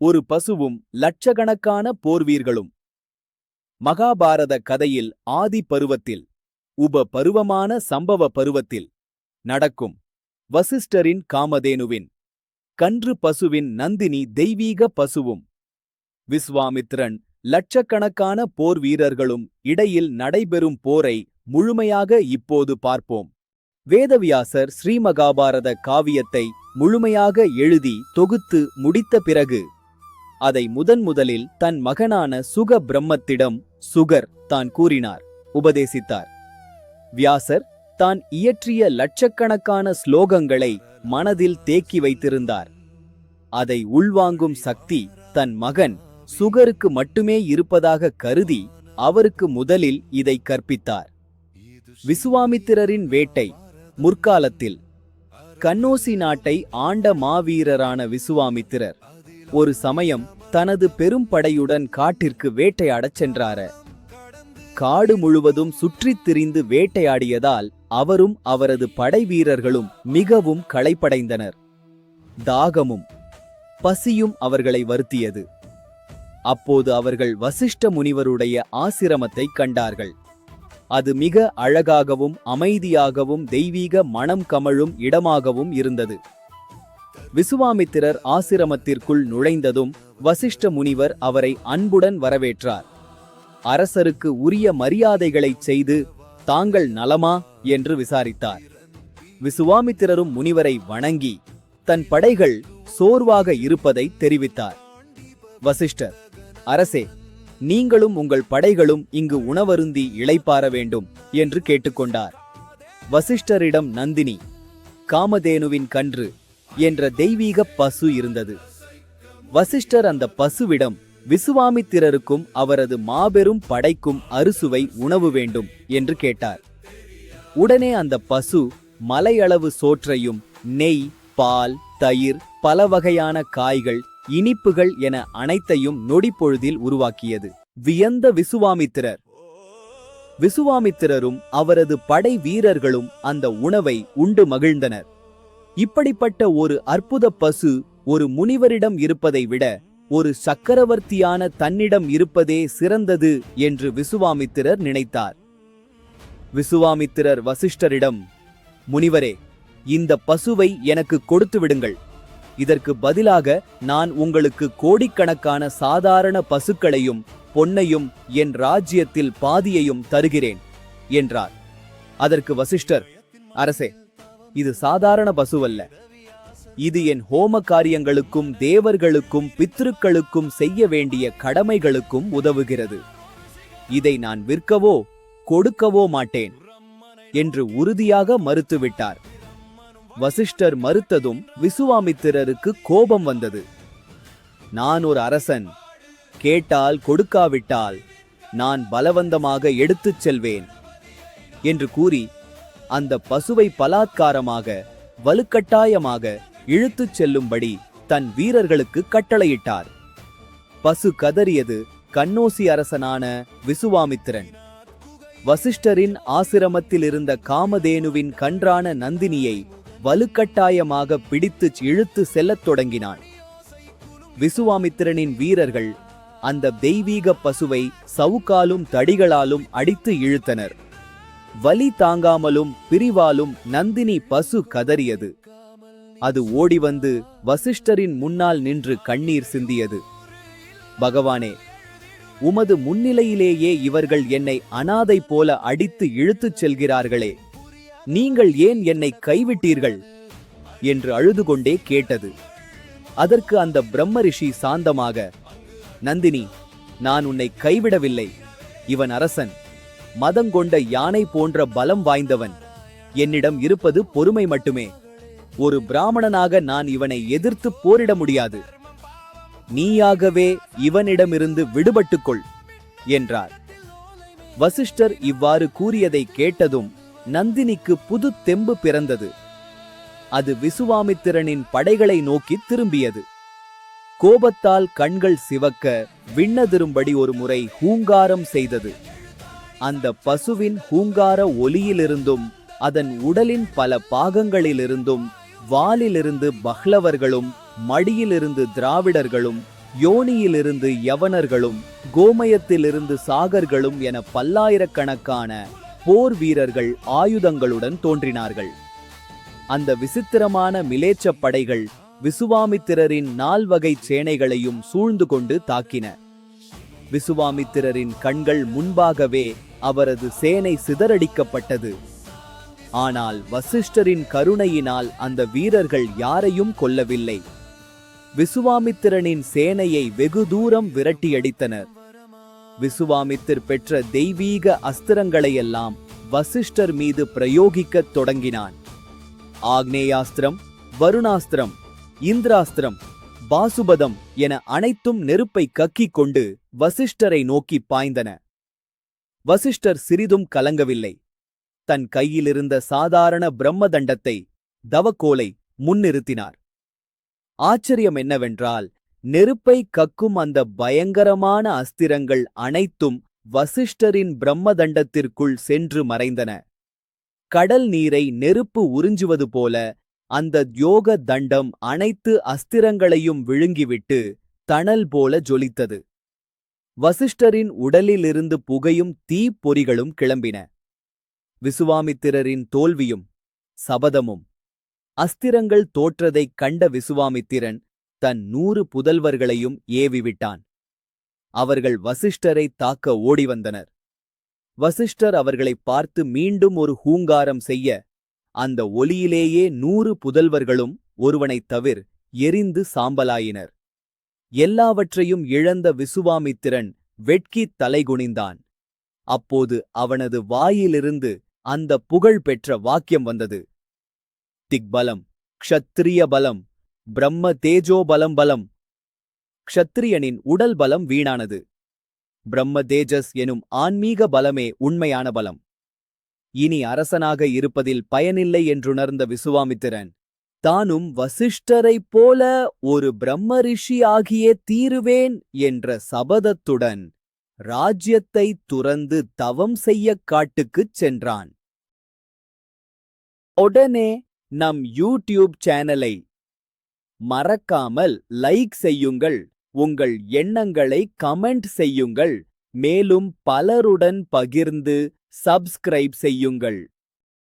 ஒரு பசுவும் லட்சக்கணக்கான போர்வீர்களும். மகாபாரத கதையில் ஆதி பருவத்தில், உப பருவமான சம்பவ பருவத்தில் நடக்கும் வசிஷ்டரின் காமதேனுவின் கன்று பசுவின் நந்தினி தெய்வீக பசுவும் விஸ்வாமித்திரன் லட்சக்கணக்கான போர் வீரர்களும் இடையில் நடைபெறும் போரை முழுமையாக இப்போது பார்ப்போம். வேதவியாசர் ஸ்ரீமகாபாரத காவியத்தை முழுமையாக எழுதி தொகுத்து முடித்த பிறகு அதை முதலில் தன் மகனான சுக பிரம்மத்திடம் சுகர் தான் கூறினார், உபதேசித்தார். வியாசர் தான் இயற்றிய லட்சக்கணக்கான ஸ்லோகங்களை மனதில் தேக்கி வைத்திருந்தார். அதை உள்வாங்கும் சக்தி தன் மகன் சுகருக்கு மட்டுமே இருப்பதாக கருதி அவருக்கு முதலில் இதை கற்பித்தார். விசுவாமித்திரரின் வேட்டை. முற்காலத்தில் கன்னோசி நாட்டை ஆண்ட மாவீரரான விசுவாமித்திரர் ஒரு சமயம் தனது பெரும் படையுடன் காட்டிற்கு வேட்டையாடச் சென்றார. காடு முழுவதும் சுற்றித் திரிந்து வேட்டையாடியதால் அவரும் அவரது படை வீரர்களும் மிகவும் களைப்படைந்தனர். தாகமும் பசியும் அவர்களை வருத்தியது. அப்போது அவர்கள் வசிஷ்ட முனிவருடைய ஆசிரமத்தை கண்டார்கள். அது மிக அழகாகவும் அமைதியாகவும் தெய்வீக மனம் கமழும் இடமாகவும் இருந்தது. விசுவாமித்திரர் ஆசிரமத்திற்குள் நுழைந்ததும் வசிஷ்ட முனிவர் அவரை அன்புடன் வரவேற்றார். அரசருக்கு உரிய மரியாதைகளைச் செய்து தாங்கள் நலமா என்று விசாரித்தார். விசுவாமித்திரரும் முனிவரை வணங்கி தன் படைகள் சோர்வாக இருப்பதை தெரிவித்தார். வசிஷ்டர், அரசே, நீங்களும் உங்கள் படைகளும் இங்கு உணவருந்தி இளைப்பாற வேண்டும் என்று கேட்டுக்கொண்டார். வசிஷ்டரிடம் நந்தினி, காமதேனுவின் கன்று என்ற தெய்வீக பசு இருந்தது. வசிஷ்டர் அந்த பசுவிடம் விசுவாமித்திரருக்கும் அவரது மாபெரும் படைக்கும் அறுசுவை உணவு வேண்டும் என்று கேட்டார். உடனே அந்த பசு மலையளவு சோற்றையும் நெய், பால், தயிர், பல வகையான காய்கள், இனிப்புகள் என அனைத்தையும் நொடிப்பொழுதில் உருவாக்கியது. வியந்த விசுவாமித்திரரும் அவரது படை வீரர்களும் அந்த உணவை உண்டு மகிழ்ந்தனர். இப்படிப்பட்ட ஒரு அற்புத பசு ஒரு முனிவரிடம் இருப்பதை விட ஒரு சக்கரவர்த்தியான தன்னிடம் இருப்பதே சிறந்தது என்று விசுவாமித்திரர் நினைத்தார். விசுவாமித்திரர் வசிஷ்டரிடம், முனிவரே, இந்த பசுவை எனக்கு கொடுத்து விடுங்கள். இதற்கு பதிலாக நான் உங்களுக்கு கோடிக்கணக்கான சாதாரண பசுக்களையும் பொன்னையும் என் ராஜ்யத்தில் பாதியையும் தருகிறேன் என்றார். அதற்கு வசிஷ்டர், அரசே, இது சாதாரண பசுவல்ல. இது என் ஹோம காரியங்களுக்கும் தேவர்களுக்கும் பித்ருக்களுக்கும் செய்ய வேண்டிய கடமைகளுக்கும் உதவுகிறது. இதை நான் விற்கவோ கொடுக்கவோ மாட்டேன் என்று உறுதியாக மறுத்துவிட்டார். வசிஷ்டர் மறுத்ததும் விசுவாமித்திரருக்கு கோபம் வந்தது. நான் ஒரு அரசன், கேட்டால் கொடுக்காவிட்டால் நான் பலவந்தமாக எடுத்துச் செல்வேன் என்று கூறி அந்த பசுவை பலாத்காரமாக வலுக்கட்டாயமாக இழுத்துச் செல்லும்படி தன் வீரர்களுக்கு கட்டளையிட்டார். பசு கதறியது. கன்னோசி அரசனான விசுவாமித்திரன் வசிஷ்டரின் ஆசிரமத்தில் இருந்த காமதேனுவின் கன்றான நந்தினியை வலுக்கட்டாயமாக பிடித்து இழுத்து செல்லத் தொடங்கினான். விசுவாமித்திரனின் வீரர்கள் அந்த தெய்வீக பசுவை சவுக்காலும் தடிகளாலும் அடித்து இழுத்தனர். வலி தாங்காமலும் பிரிவாலும் நந்தினி பசு கதறியது. அது ஓடிவந்து வசிஷ்டரின் முன்னால் நின்று கண்ணீர் சிந்தியது. பகவானே, உமது முன்னிலையிலேயே இவர்கள் என்னை அனாதை போல அடித்து இழுத்துச் செல்கிறார்களே, நீங்கள் ஏன் என்னை கைவிட்டீர்கள் என்று அழுது கொண்டே கேட்டது. அதற்கு அந்த பிரம்மரிஷி சாந்தமாக, நந்தினி, நான் உன்னை கைவிடவில்லை. இவன் அரசன், மதங்கொண்ட யானை போன்ற பலம் வாய்ந்தவன். என்னிடம் இருப்பது பொறுமை மட்டுமே. ஒரு பிராமணனாக நான் இவனை எதிர்த்து போரிட முடியாது. நீயாகவே இவனிடமிருந்து விடுபட்டுக்கொள் என்றார். வசிஷ்டர் இவ்வாறு கூறியதை கேட்டதும் நந்தினிக்கு புது தெம்பு பிறந்தது. அது விசுவாமித்திரனின் படைகளை நோக்கி திரும்பியது. கோபத்தால் கண்கள் சிவக்க விண்ணதிரும்படி ஒரு முறை ஹூங்காரம் செய்தது. அந்த பசுவின் ஹூங்கார ஒலியிலிருந்தும் அதன் உடலின் பல பாகங்களிலிருந்தும் வாலிலிருந்து பஹ்லவர்களும் மடியிலிருந்து திராவிடர்களும் யோனியிலிருந்து யவனர்களும் கோமயத்திலிருந்து சாகர்களும் என பல்லாயிரக்கணக்கான போர் வீரர்கள் ஆயுதங்களுடன் தோன்றினார்கள். அந்த விசித்திரமான மிலேச்சப் படைகள் விசுவாமித்திரரின் 4 வகை சேனைகளையும் சூழ்ந்து கொண்டு தாக்கின. விசுவாமித்திரரின் கண்கள் முன்பாகவே அவரது சேனை சிதறடிக்கப்பட்டது. ஆனால் வசிஷ்டரின் கருணையினால் அந்த வீரர்கள் யாரையும் கொல்லவில்லை. விசுவாமித்திரனின் சேனையை வெகு தூரம் விரட்டியடித்தனர். விசுவாமித்திர் பெற்ற தெய்வீக அஸ்திரங்களையெல்லாம் வசிஷ்டர் மீது பிரயோகிக்கத் தொடங்கினான். ஆக்னேயாஸ்திரம், வருணாஸ்திரம், இந்திராஸ்திரம், பாசுபதம் என அனைத்தும் நெருப்பை கக்கிக் கொண்டு வசிஷ்டரை நோக்கி பாய்ந்தன. வசிஷ்டர் சிறிதும் கலங்கவில்லை. தன் கையிலிருந்த சாதாரண பிரம்மதண்டத்தை, தவக்கோலை முன்னிறுத்தினார். ஆச்சரியம் என்னவென்றால், நெருப்பை கக்கும் அந்த பயங்கரமான அஸ்திரங்கள் அனைத்தும் வசிஷ்டரின் பிரம்மதண்டத்திற்குள் சென்று மறைந்தன. கடல் நீரை நெருப்பு உறிஞ்சுவது போல அந்த யோக தண்டம் அனைத்து அஸ்திரங்களையும் விழுங்கிவிட்டு தணல் போல ஜொலித்தது. வசிஷ்டரின் உடலிலிருந்து புகையும் தீப்பொறிகளும் கிளம்பின. விசுவாமித்திரரின் தோல்வியும் சபதமும். அஸ்திரங்கள் தோற்றதைக் கண்ட விசுவாமித்திரன் தன் 100 புதல்வர்களையும் ஏவிவிட்டான். அவர்கள் வசிஷ்டரை தாக்க ஓடிவந்தனர். வசிஷ்டர் அவர்களைப் பார்த்து மீண்டும் ஒரு ஹூங்காரம் செய்ய, அந்த ஒலியிலேயே 100 புதல்வர்களும் ஒருவனைத் தவிர எரிந்து சாம்பலாயினர். எல்லாவற்றையும் இழந்த விசுவாமித்திரன் வெட்கித் தலைகுனிந்தான். அப்போது அவனது வாயிலிருந்து அந்த புகழ் பெற்ற வாக்கியம் வந்தது. திக்பலம், க்ஷத்திரிய பலம், பிரம்ம தேஜோ பலம். பலம். க்ஷத்திரியனின் உடல் பலம் வீணானது. பிரம்ம தேஜஸ் எனும் ஆன்மீக பலமே உண்மையான பலம். இனி அரசனாக இருப்பதில் பயனில்லை என்றுணர்ந்த விசுவாமித்திரன், தானும் வசிஷ்டரைப் போல ஒரு பிரம்ம ரிஷி ஆகியே தீருவேன் என்ற சபதத்துடன் ராஜ்யத்தை துறந்து தவம் செய்யக் காட்டுக்குச் சென்றான். உடனே நம் யூடியூப் சேனலை மறக்காமல் லைக் செய்யுங்கள். உங்கள் எண்ணங்களை கமெண்ட் செய்யுங்கள். மேலும் பலருடன் பகிர்ந்து சப்ஸ்கிரைப் செய்யுங்கள்.